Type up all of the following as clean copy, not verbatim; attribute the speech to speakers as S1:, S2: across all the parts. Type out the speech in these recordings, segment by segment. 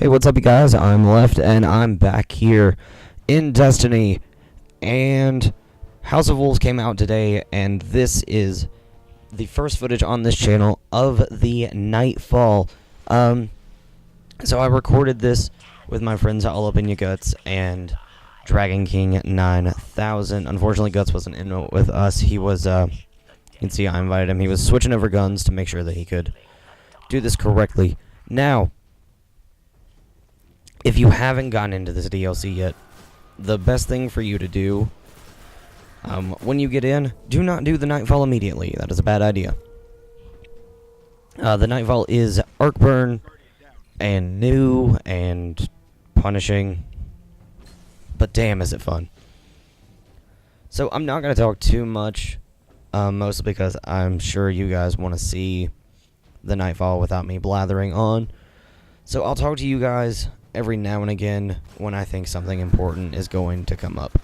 S1: Hey, what's up, you guys? I'm Left, and I'm back here in Destiny. And House of Wolves came out today, and this is the first footage on this channel of the Nightfall. So I recorded this with my friends All Up in Your Guts and Dragon King 9000. Unfortunately, Guts wasn't in it with us. He was, you can see I invited him. He was switching over guns to make sure that he could do this correctly. Now, if you haven't gotten into this DLC yet, the best thing for you to do, when you get in, do not do the Nightfall immediately. That is a bad idea. The Nightfall is Arcburn and new and punishing, but damn is it fun. So I'm not going to talk too much, mostly because I'm sure you guys want to see the Nightfall without me blathering on. So I'll talk to you guys every now and again when I think something important is going to come up.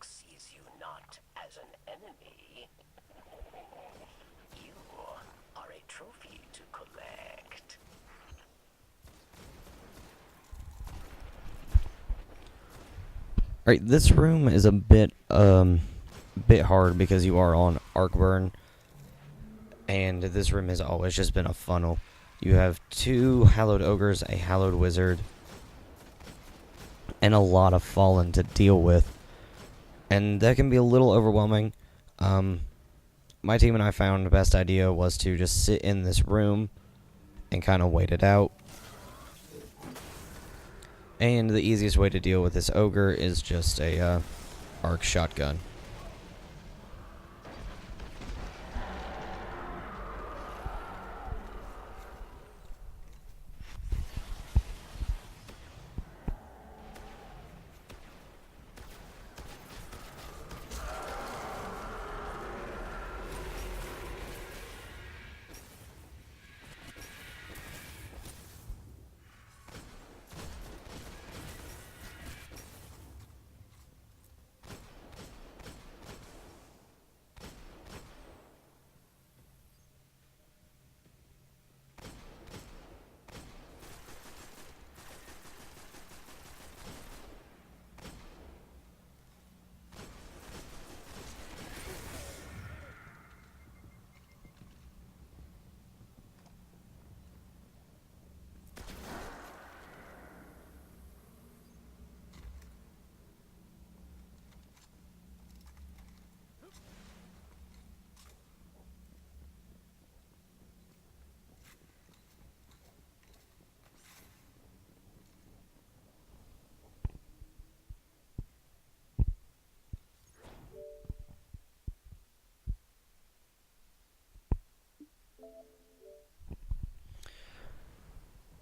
S2: Sees you not as an enemy. You are a trophy to collect.
S1: Alright, this room is a bit hard because you are on Arcburn, and this room has always just been a funnel. You have 2 Hallowed Ogres, a Hallowed Wizard, and a lot of Fallen to deal with. And that can be a little overwhelming. My team and I found the best idea was to just sit in this room and kind of wait it out. And the easiest way to deal with this ogre is just a arc shotgun.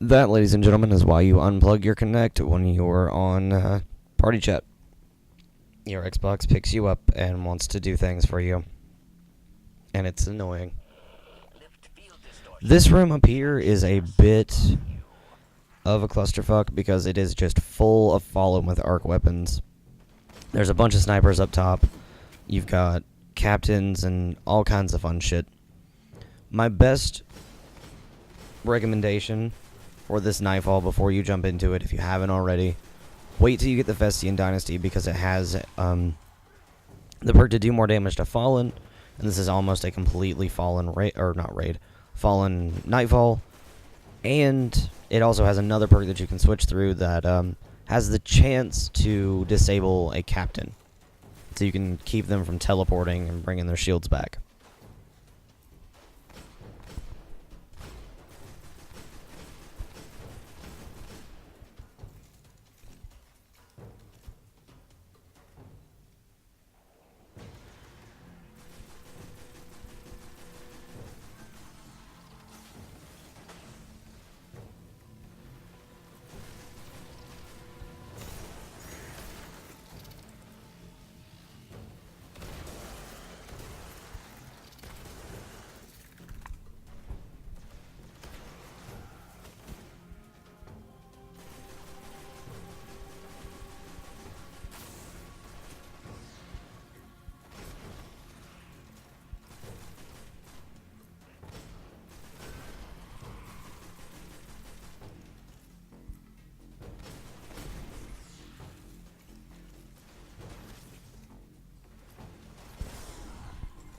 S1: That, ladies and gentlemen, is why you unplug your Kinect when you're on party chat. Your Xbox picks you up and wants to do things for you. and it's annoying.
S2: Lift field distortion.
S1: This room up here is a bit of a clusterfuck because it is just full of fallen with arc weapons. There's a bunch of snipers up top. You've got captains and all kinds of fun shit. My best recommendation for this Nightfall before you jump into it, if you haven't already, wait till you get the Vestian Dynasty because it has the perk to do more damage to Fallen, and this is almost a completely Fallen Fallen Nightfall, and it also has another perk that you can switch through that has the chance to disable a captain, so you can keep them from teleporting and bringing their shields back.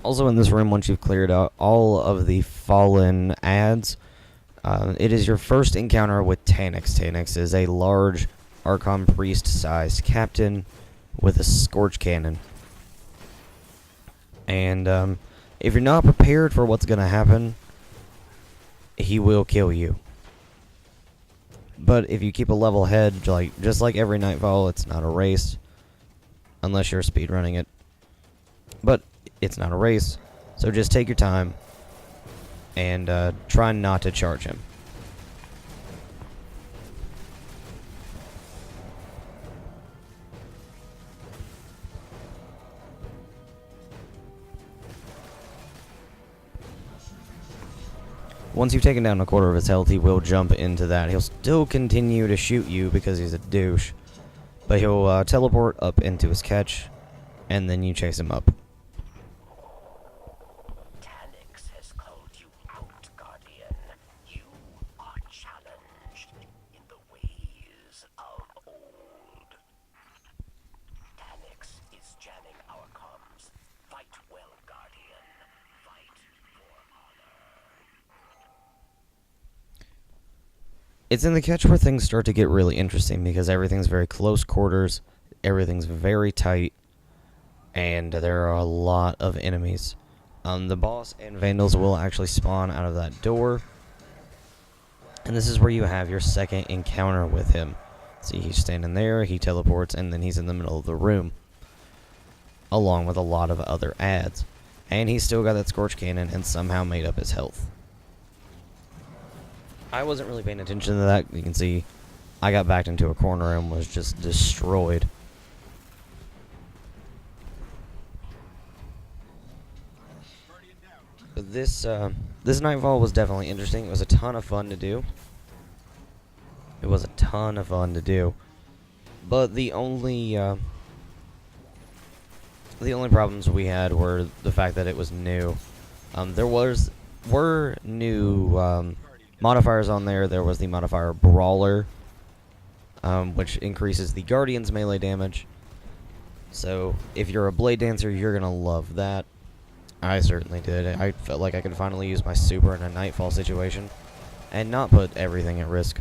S1: Also in this room, once you've cleared out all of the fallen ads, it is your first encounter with Tanix. Tanix is a large Archon Priest-sized captain with a Scorch Cannon. And if you're not prepared for what's going to happen, he will kill you. But if you keep a level head, just like every Nightfall, it's not a race, unless you're speedrunning it. But it's not a race, so just take your time and try not to charge him. Once you've taken down a quarter of his health, he will jump into that. He'll still continue to shoot you because he's a douche, but he'll teleport up into his catch, and then you chase him up.
S2: Tanix has called you out, Guardian. You are challenged in the ways of old. Tanix is jamming our comms. Fight well, Guardian. Fight for honor.
S1: It's in the catch where things start to get really interesting because everything's very close quarters, everything's very tight, and there are a lot of enemies. The boss and Vandals will actually spawn out of that door, and this is where you have your second encounter with him. See, he's standing there, he teleports, and then he's in the middle of the room, along with a lot of other ads. And he's still got that Scorch Cannon and somehow made up his health. I wasn't really paying attention to that. You can see I got backed into a corner and was just destroyed. But this Nightfall was definitely interesting. It was a ton of fun to do. But the only problems we had were the fact that it was new. There were new modifiers on there. There was the modifier Brawler, which increases the Guardian's melee damage. So if you're a Blade Dancer, you're going to love that. I certainly did. I felt like I could finally use my super in a Nightfall situation and not put everything at risk.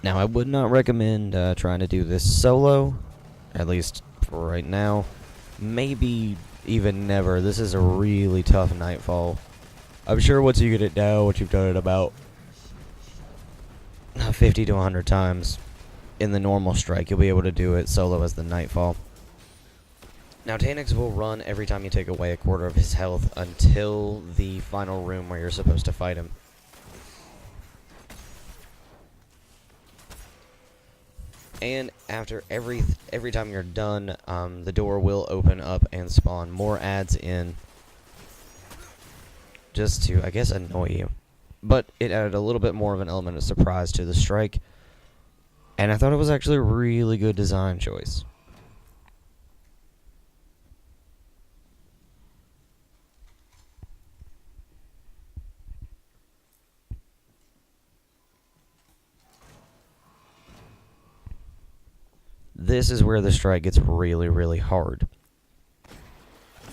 S1: Now, I would not recommend trying to do this solo, at least for right now. Maybe even never. This is a really tough Nightfall. I'm sure once you get it down, once you've done it about 50 to 100 times in the normal strike, you'll be able to do it solo as the Nightfall. Now, Tanix will run every time you take away a quarter of his health until the final room where you're supposed to fight him. And after every time you're done, the door will open up and spawn more ads in, just to, I guess, annoy you. But it added a little bit more of an element of surprise to the strike, and I thought it was actually a really good design choice. This is where the strike gets really, really hard.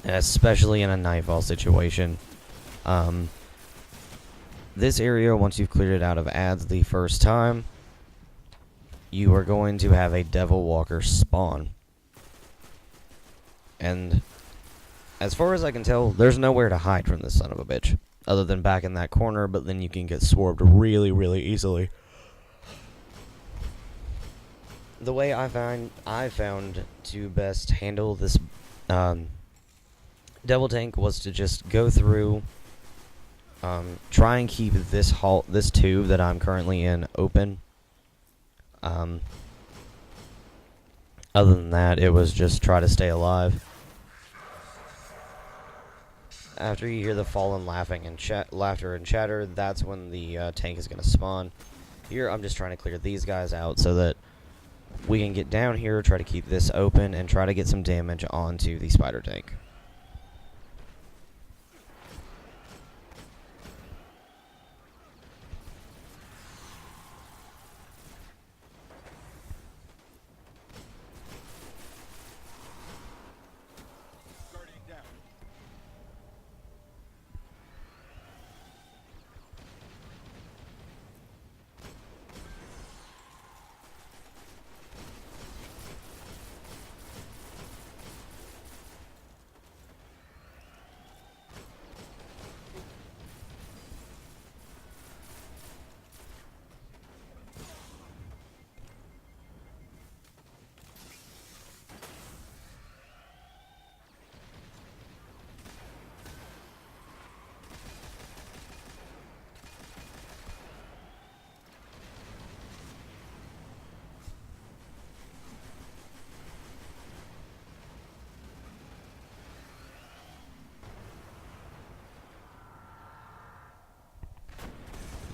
S1: And especially in a Nightfall situation. This area, once you've cleared it out of ads the first time, you are going to have a Devil Walker spawn. And as far as I can tell, there's nowhere to hide from this son of a bitch, other than back in that corner, but then you can get swarmed really, really easily. The way I found to best handle this Devil Tank was to just go through, try and keep this tube that I'm currently in open. Other than that, it was just try to stay alive. After you hear the fallen laughter and chatter, that's when the tank is going to spawn. Here, I'm just trying to clear these guys out so that we can get down here, try to keep this open, and try to get some damage onto the spider tank.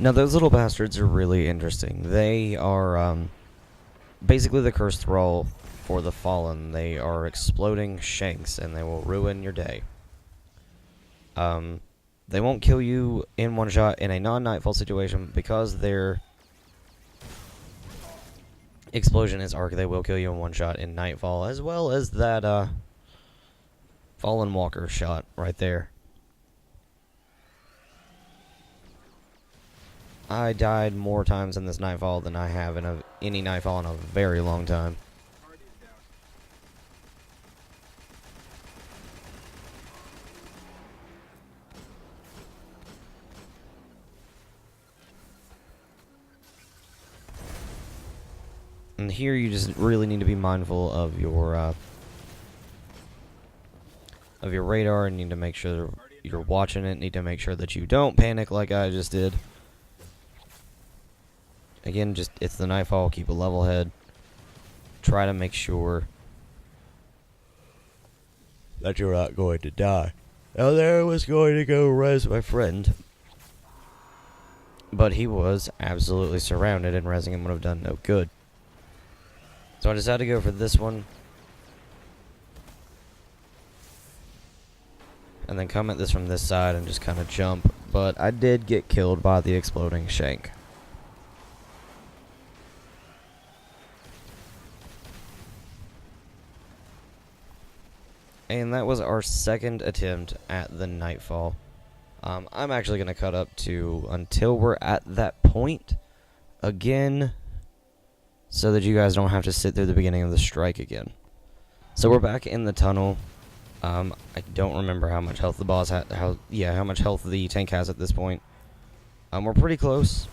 S1: Now, those little bastards are really interesting. They are, basically the cursed thrall for the fallen. They are exploding shanks, and they will ruin your day. They won't kill you in one shot in a non-Nightfall situation because their explosion is arc. They will kill you in one shot in Nightfall, as well as that, Fallen Walker shot right there. I died more times in this Nightfall than I have in any Nightfall in a very long time. And here you just really need to be mindful of your radar, and need to make sure you're watching it. Need to make sure that you don't panic like I just did. Again, it's the Nightfall. Keep a level head. Try to make sure that you're not going to die. Now, there was going to go res my friend, but he was absolutely surrounded, and resing him would have done no good. So I decided to go for this one, and then come at this from this side and just kind of jump. But I did get killed by the exploding shank. And that was our second attempt at the Nightfall. I'm actually going to cut up to until we're at that point again, so that you guys don't have to sit through the beginning of the strike again. So we're back in the tunnel. I don't remember how much health the boss had. How much health the tank has at this point. We're pretty close.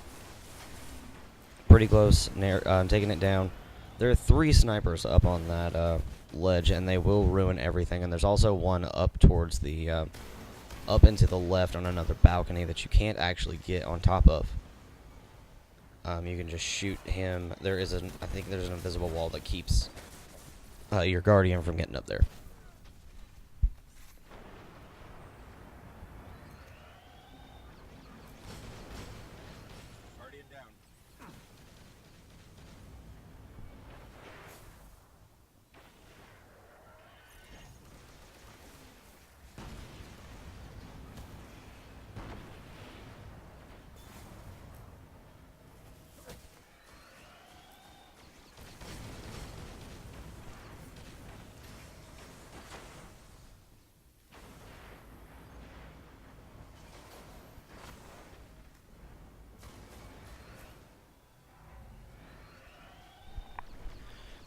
S1: Pretty close. Taking it down. There are 3 snipers up on that ledge, and they will ruin everything. And there's also one up towards the up into the left on another balcony that you can't actually get on top of. You can just shoot him. There is I think there's an invisible wall that keeps your guardian from getting up there.
S3: Guardian down.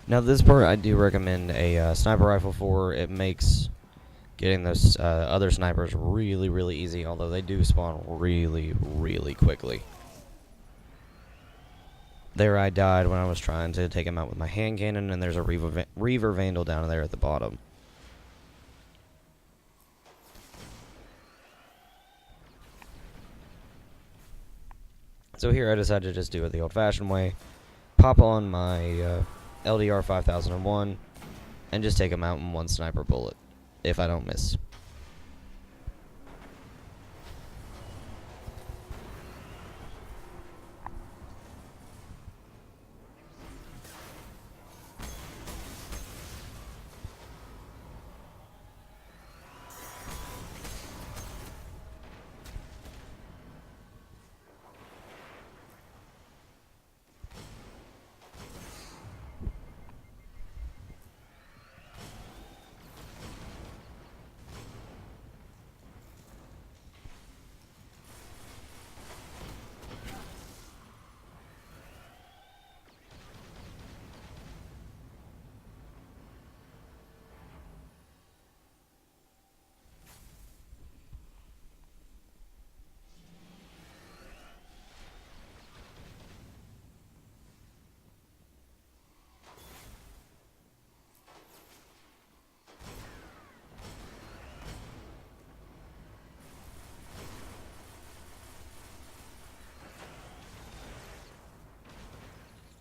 S1: Now this part I do recommend a sniper rifle for. It makes getting those other snipers really, really easy, although they do spawn really, really quickly. There I died when I was trying to take him out with my hand cannon, and there's a Reaver Vandal down there at the bottom. So here I decided to just do it the old-fashioned way. Pop on my LDR 5001 and just take him out in one sniper bullet, if I don't miss.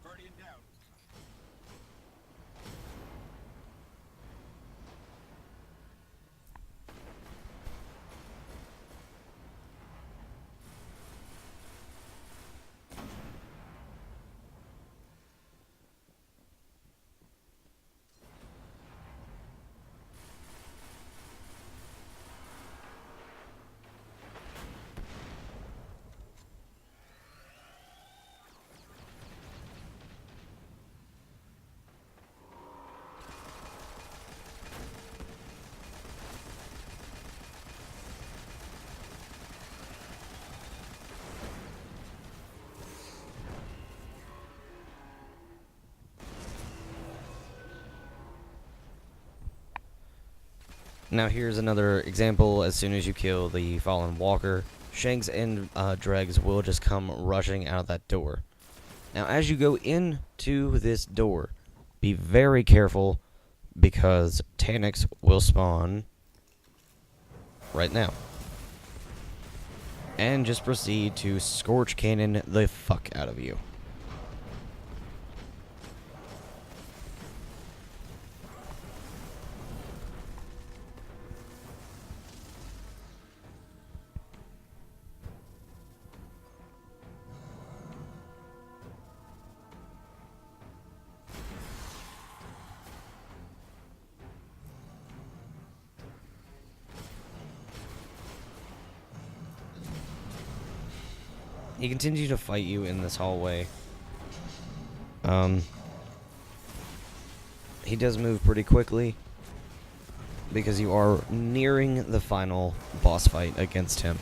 S3: Guardian down.
S1: Now here's another example. As soon as you kill the fallen walker, Shanks and Dregs will just come rushing out of that door. Now as you go into this door, be very careful because Taniks will spawn right now. And just proceed to Scorch Cannon the fuck out of you. He continues to fight you in this hallway. He does move pretty quickly because you are nearing the final boss fight against him.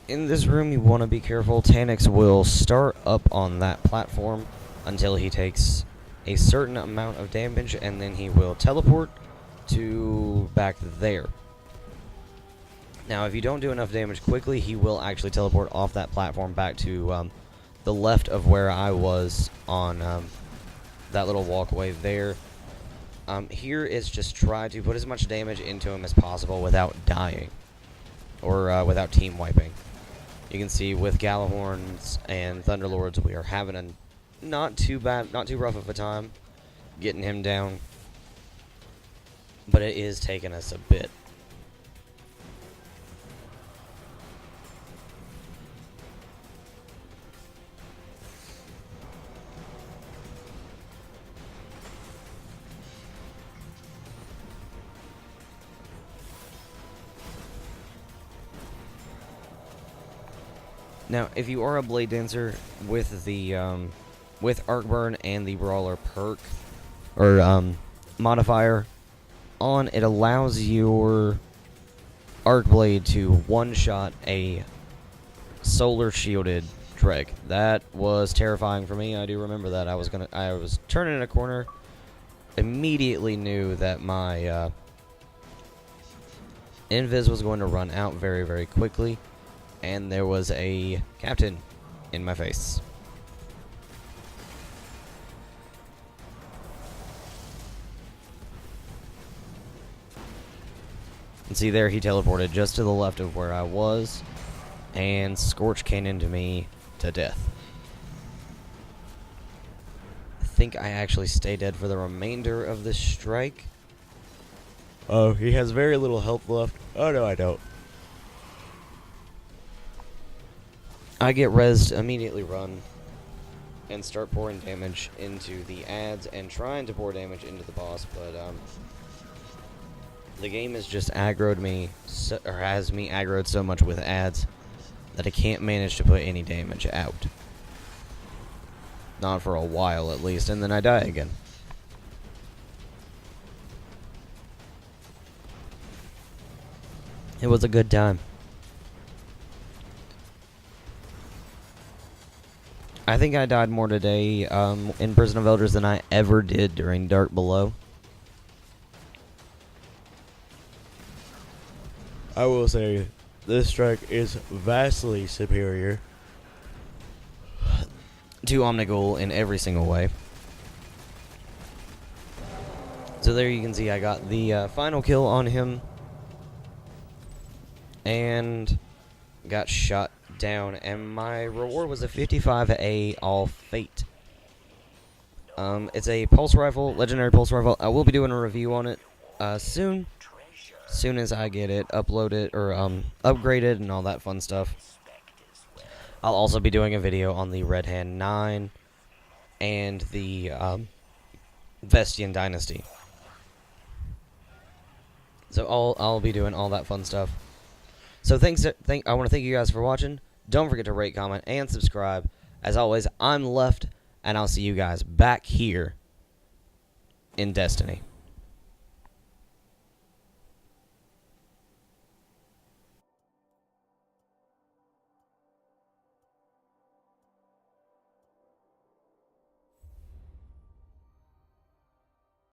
S1: in this room, you want to be careful. Tanix will start up on that platform until he takes a certain amount of damage, and then he will teleport to back there. Now, if you don't do enough damage quickly, he will actually teleport off that platform back to the left of where I was on that little walkway there. Here is just try to put as much damage into him as possible without dying, or without team wiping. You can see with Galahorns and Thunderlords, we are having a not too bad, not too rough of a time getting him down, but it is taking us a bit. Now, if you are a Blade Dancer with the with Arc Burn and the Brawler perk or modifier on, it allows your Arc Blade to one-shot a solar shielded Dreg. That was terrifying for me. I do remember that. I was turning in a corner, immediately knew that my invis was going to run out very, very quickly. And there was a captain in my face. And see there, he teleported just to the left of where I was, and Scorch came into me to death. I think I actually stay dead for the remainder of this strike. Oh, he has very little health left. Oh no, I don't. I get rezzed, immediately run, and start pouring damage into the ads and trying to pour damage into the boss, but the game has just aggroed me, or has me aggroed so much with ads that I can't manage to put any damage out. Not for a while at least, and then I die again. It was a good time. I think I died more today in Prison of Elders than I ever did during Dark Below. I will say, this strike is vastly superior to Omnigul in every single way. So there you can see I got the final kill on him, and got shot down, and my reward was a 55A all fate. It's a pulse rifle, legendary pulse rifle. I will be doing a review on it soon as I get it uploaded or upgraded and all that fun stuff. I'll also be doing a video on the Red Hand 9 and the Vestian Dynasty. So I'll be doing all that fun stuff. So I want to thank you guys for watching. Don't forget to rate, comment, and subscribe. As always, I'm Left, and I'll see you guys back here in Destiny.